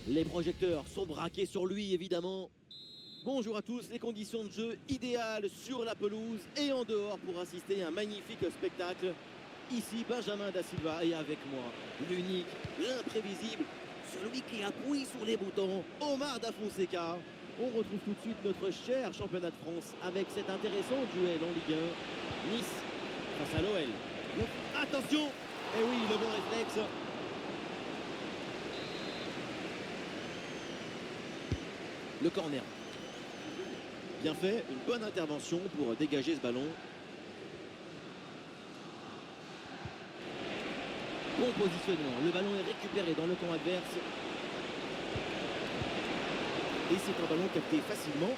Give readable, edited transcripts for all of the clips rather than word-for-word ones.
Les projecteurs sont braqués sur lui, évidemment. Bonjour à tous, les conditions de jeu idéales sur la pelouse et en dehors pour assister à un magnifique spectacle. Ici, Benjamin Da Silva et avec moi, l'unique, l'imprévisible, celui qui appuie sur les boutons, Omar Da Fonseca. On retrouve tout de suite notre cher championnat de France avec cet intéressant duel en Ligue 1. Nice face à l'OL. Attention! Eh oui, le bon réflexe. Le corner. Bien fait, une bonne intervention pour dégager ce ballon. Bon positionnement, le ballon est récupéré dans le camp adverse. Et c'est un ballon capté facilement.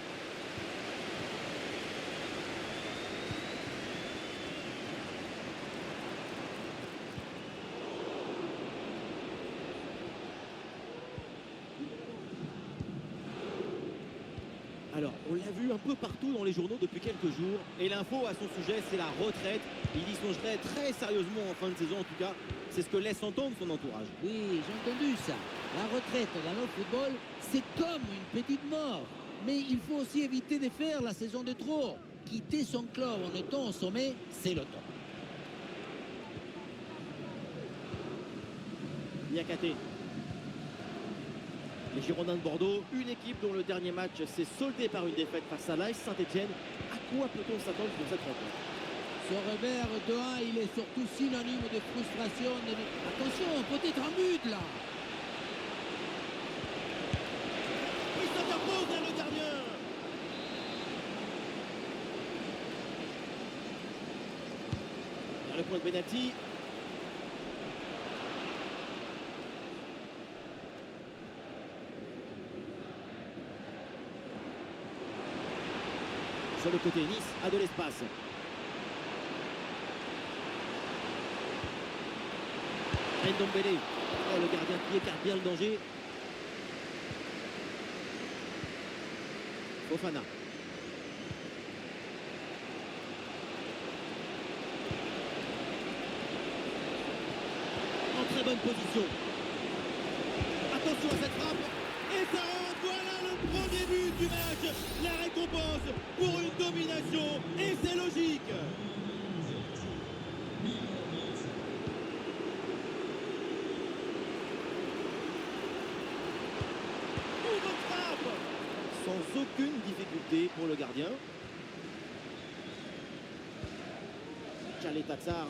Alors, on l'a vu un peu partout dans les journaux depuis quelques jours. Et l'info à son sujet, c'est la retraite. Il y songerait très sérieusement en fin de saison, en tout cas. C'est ce que laisse entendre son entourage. Oui, j'ai entendu ça. La retraite dans le football, c'est comme une petite mort. Mais il faut aussi éviter de faire la saison de trop. Quitter son club en étant au sommet, c'est le temps. Niakate. Les Girondins de Bordeaux, une équipe dont le dernier match s'est soldé par une défaite face à l'AS Saint-Etienne. À quoi peut-on s'attendre pour cette rencontre? Ce revers de 1, il est surtout synonyme de frustration. Attention, peut-être un but là. Il s'interpose vers le gardien. Vers le point de pénalty. Sur le côté, Nice a de l'espace. Ndombele. Oh, le gardien qui écarte bien le danger. Fofana. En très bonne position. Attention à cette frappe. Et ça rentre. Voilà le premier but du match. La récompense pour une domination. Et c'est logique. Sans aucune difficulté pour le gardien. Khaled Tatsar.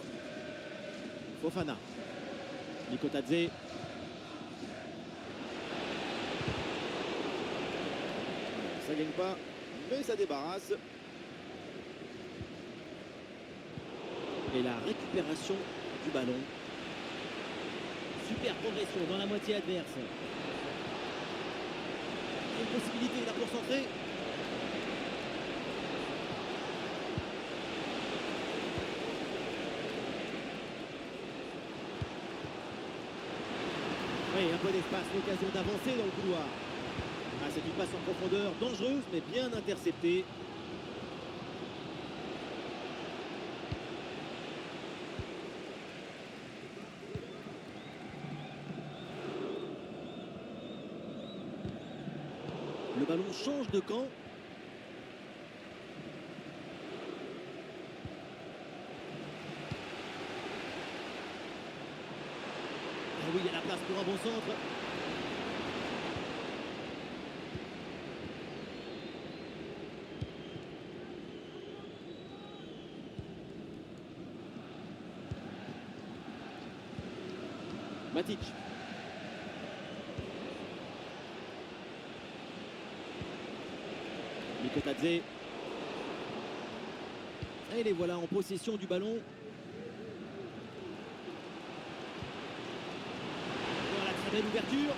Fofana. Nikotadze. Ça gagne pas, mais ça débarrasse. Et la récupération du ballon. Super progression dans la moitié adverse. Une possibilité là pour centrer. Oui, un peu d'espace, l'occasion d'avancer dans le couloir. Ah, c'est une passe en profondeur dangereuse, mais bien interceptée. Le ballon change de camp. Ah oui, il y a la place pour un bon centre. Matic. Nikotadze. Et les voilà en possession du ballon. Voilà, très belle ouverture.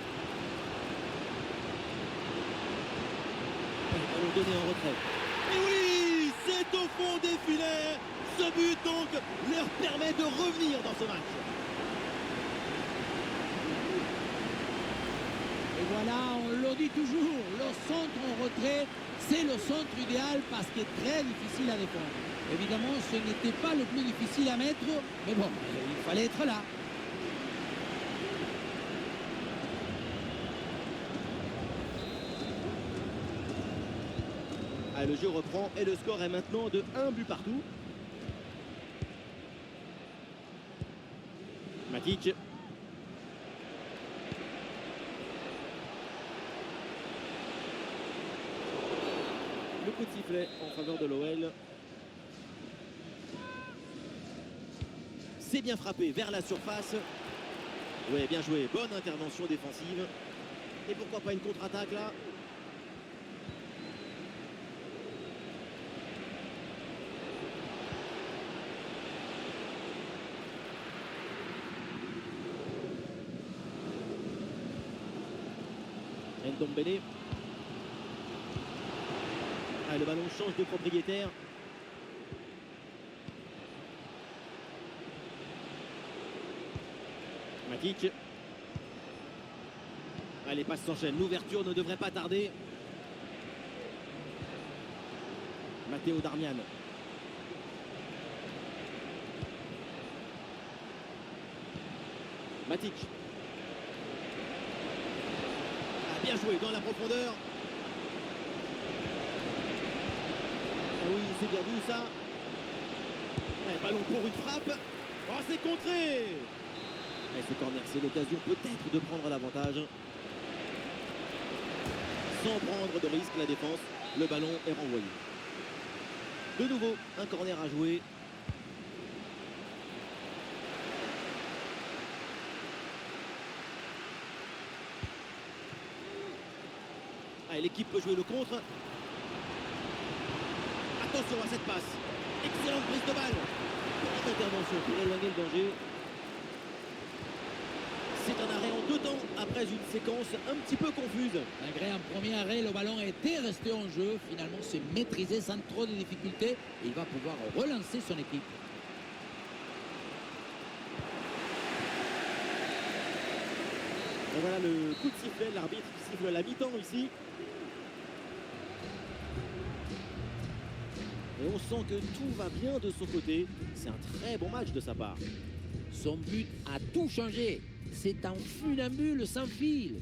Et le ballon donné en retrait. Et oui, c'est au fond des filets. Ce but donc leur permet de revenir dans ce match. Et voilà, on le dit toujours, le centre en retrait, c'est le centre idéal parce qu'il est très difficile à défendre. Évidemment, ce n'était pas le plus difficile à mettre, mais bon, il fallait être là. Ah, le jeu reprend et le score est maintenant de 1 but partout. Matic. Le coup de sifflet en faveur de l'OL. C'est bien frappé vers la surface. Ouais, bien joué. Bonne intervention défensive. Et pourquoi pas une contre-attaque là? Ndombele. Ah, le ballon change de propriétaire. Matic. Ah, les passes s'enchaînent. L'ouverture ne devrait pas tarder. Matteo Darmian. Matic. Ah, bien joué dans la profondeur. Ah oui, c'est bien vu ça. Ah, ballon pour une frappe. Oh, c'est contré. Et ce corner, c'est l'occasion peut-être de prendre l'avantage. Sans prendre de risque, la défense, le ballon est renvoyé. De nouveau, un corner à jouer. Allez, l'équipe peut jouer le contre. Attention à cette passe. Excellente prise de balle. Petite intervention pour éloigner le danger. C'est un arrêt en 2 temps après une séquence un petit peu confuse. Malgré un premier arrêt, le ballon était resté en jeu. Finalement, c'est maîtrisé sans trop de difficultés. Et il va pouvoir relancer son équipe. Et voilà le coup de sifflet. L'arbitre qui siffle la mi-temps ici. Et on sent que tout va bien de son côté. C'est un très bon match de sa part. Son but a tout changé. C'est un funambule sans fil.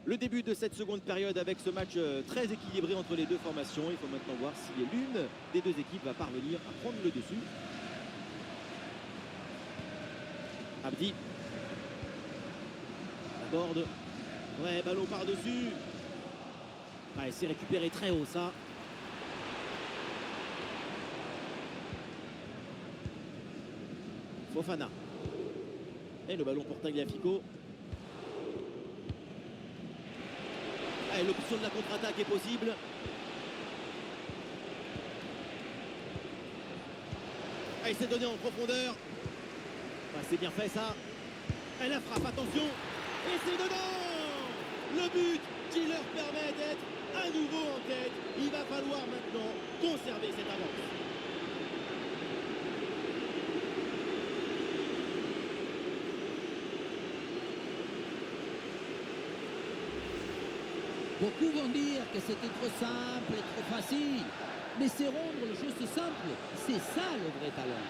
Le début de cette seconde période avec ce match très équilibré entre les deux formations. Il faut maintenant voir si l'une des deux équipes va parvenir à prendre le dessus. Abdi. Aborde. Ouais, ballon par-dessus. Ah, c'est récupéré très haut ça. Fofana. Et le ballon pour Tagliafico. Et l'option de la contre-attaque est possible. Ah, il s'est donné en profondeur. Ah, c'est bien fait ça. Et la frappe, attention. Et c'est dedans. Le but qui leur permet d'être à nouveau en tête. Il va falloir maintenant conserver cette avance. Beaucoup vont dire que c'était trop simple et trop facile. Mais c'est rendre le jeu simple. C'est ça le vrai talent.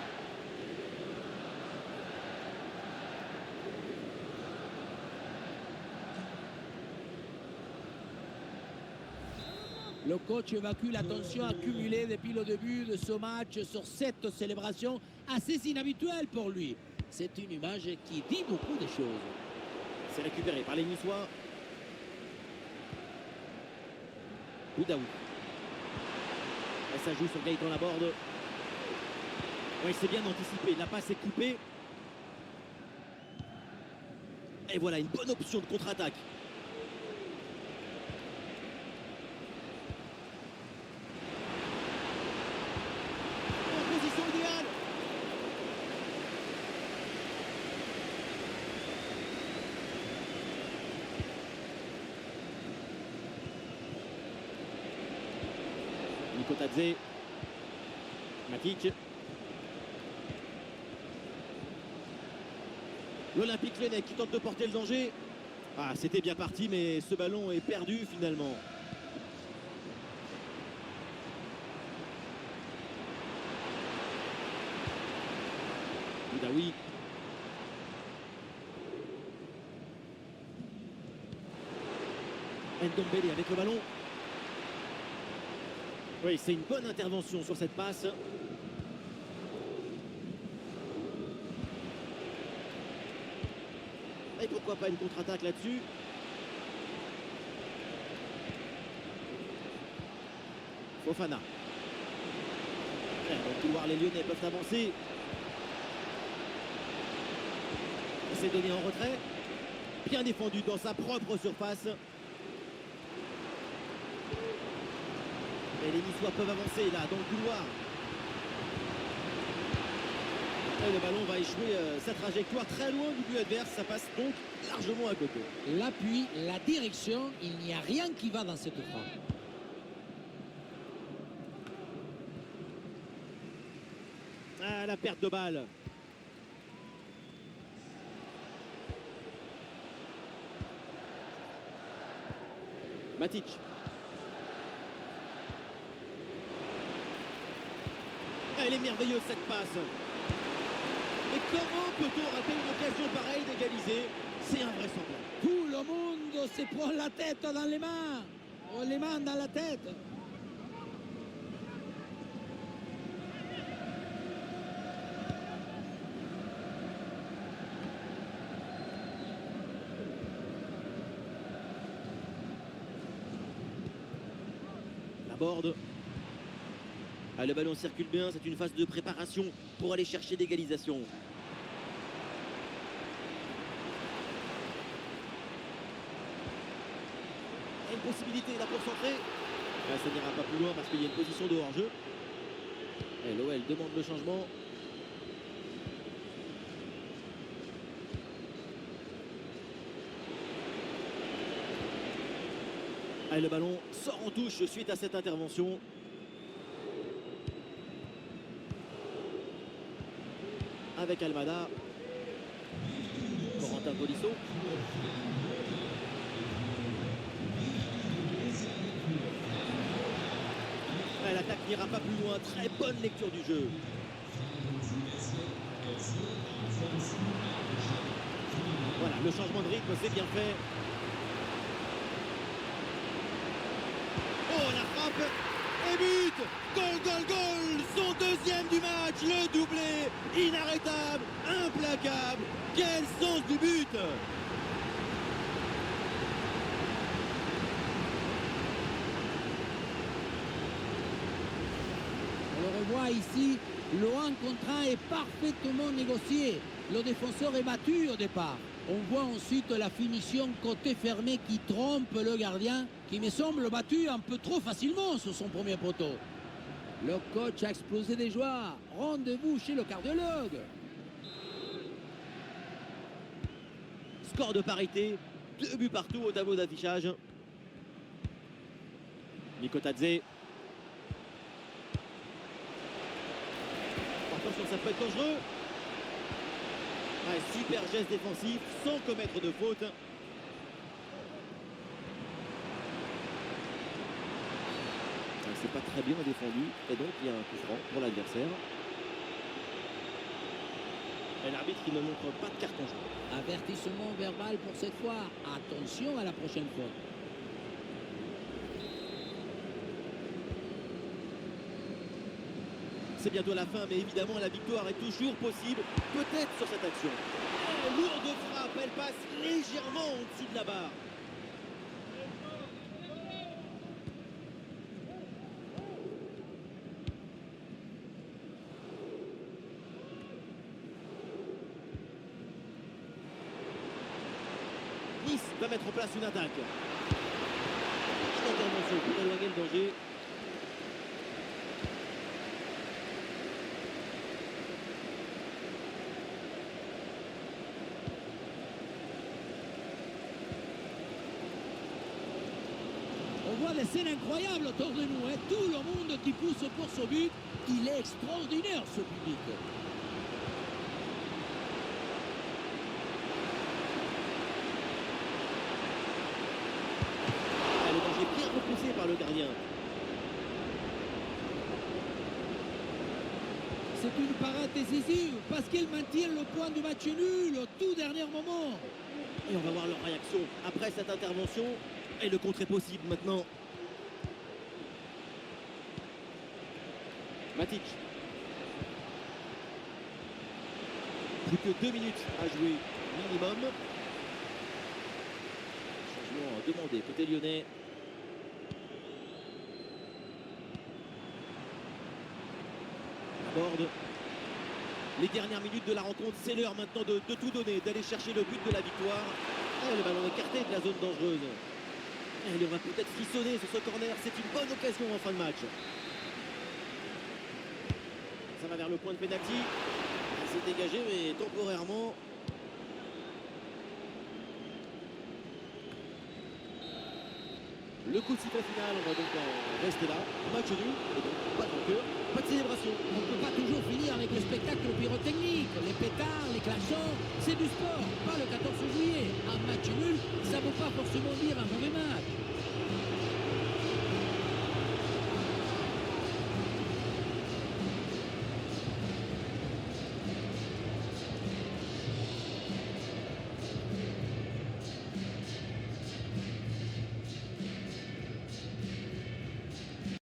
Le coach évacue la tension accumulée depuis le début de ce match sur cette célébration assez inhabituelle pour lui. C'est une image qui dit beaucoup de choses. C'est récupéré par les Niçois. Boudaoui. Et ça joue sur Gaëtan Laborde. Oui, c'est bien anticipé. La passe est coupée. Et voilà, une bonne option de contre-attaque. En position idéale. Nico Tadze. Matic. L'Olympique Lyonnais qui tente de porter le danger. Ah, c'était bien parti, mais ce ballon est perdu finalement. Boudaoui. Ndombele avec le ballon. Oui, c'est une bonne intervention sur cette passe. Et pourquoi pas une contre-attaque là-dessus. Fofana. Dans le couloir, les Lyonnais peuvent avancer. C'est donné en retrait. Bien défendu dans sa propre surface. Et les Niçois peuvent avancer là, dans le couloir. Et le ballon va échouer sa trajectoire très loin du but adverse. Ça passe donc largement à côté. L'appui, la direction, il n'y a rien qui va dans cette frappe. Ah, la perte de balle. Matic. Elle est merveilleuse cette passe. Et comment peut-on rater une occasion pareille d'égaliser? C'est invraisemblable. Tout le monde se prend la tête dans les mains. Les mains dans la tête. Borde. Ah, le ballon circule bien, c'est une phase de préparation pour aller chercher l'égalisation. Une possibilité là pour centrer. Là, ça n'ira pas plus loin parce qu'il y a une position de hors-jeu. Et l'OL demande le changement. Ah, le ballon sort en touche suite à cette intervention. Avec Almada. Corentin Tolisso. Ah, l'attaque n'ira pas plus loin. Très bonne lecture du jeu. Voilà, le changement de rythme, c'est bien fait. Oh, la frappe et but. Goal, goal, goal. Son deuxième du match, le doublé. Inarrêtable, implacable. Quel sens du but. On le revoit ici, le 1 contre 1 est parfaitement négocié. Le défenseur est battu au départ. On voit ensuite la finition côté fermé qui trompe le gardien, qui me semble battu un peu trop facilement sur son premier poteau. Le coach a explosé des joies. Rendez-vous chez le cardiologue. Score de parité, 2 buts partout au tableau d'affichage. Mikotadze. Attention, ça peut être dangereux. Un super geste défensif sans commettre de faute. C'est pas très bien défendu et donc il y a un coup franc pour l'adversaire. Et l'arbitre qui ne montre pas de carton jaune. Avertissement verbal pour cette fois. Attention à la prochaine fois. C'est bientôt la fin, mais évidemment la victoire est toujours possible, peut-être sur cette action. Oh, lourde frappe, elle passe légèrement au-dessus de la barre. Nice va mettre en place une attaque. Une intervention pour éloigner le danger. On voit des scènes incroyables autour de nous. Hein. Tout le monde qui pousse pour ce but. Il est extraordinaire ce public. Le danger bien repoussé par le gardien. C'est une parade décisive parce qu'elle maintient le point du match nul au tout dernier moment. Et on va voir leur réaction après cette intervention. Et le contre est possible maintenant. Matic. Plus que 2 minutes à jouer minimum. Changement demandé côté lyonnais. Borde. Les dernières minutes de la rencontre, c'est l'heure maintenant de tout donner, d'aller chercher le but de la victoire. Oh, le ballon écarté de la zone dangereuse. Et il va peut-être frissonner sur ce corner, c'est une bonne occasion en fin de match. Ça va vers le point de pénalty. C'est dégagé, mais temporairement. Le coup de sifflet final, on va donc en rester là. Match nul, et donc pas de vainqueur, pas de célébration. On ne peut pas toujours finir avec le spectacle pyrotechnique, les pétards, les klaxons, c'est du sport, pas le 14 juillet.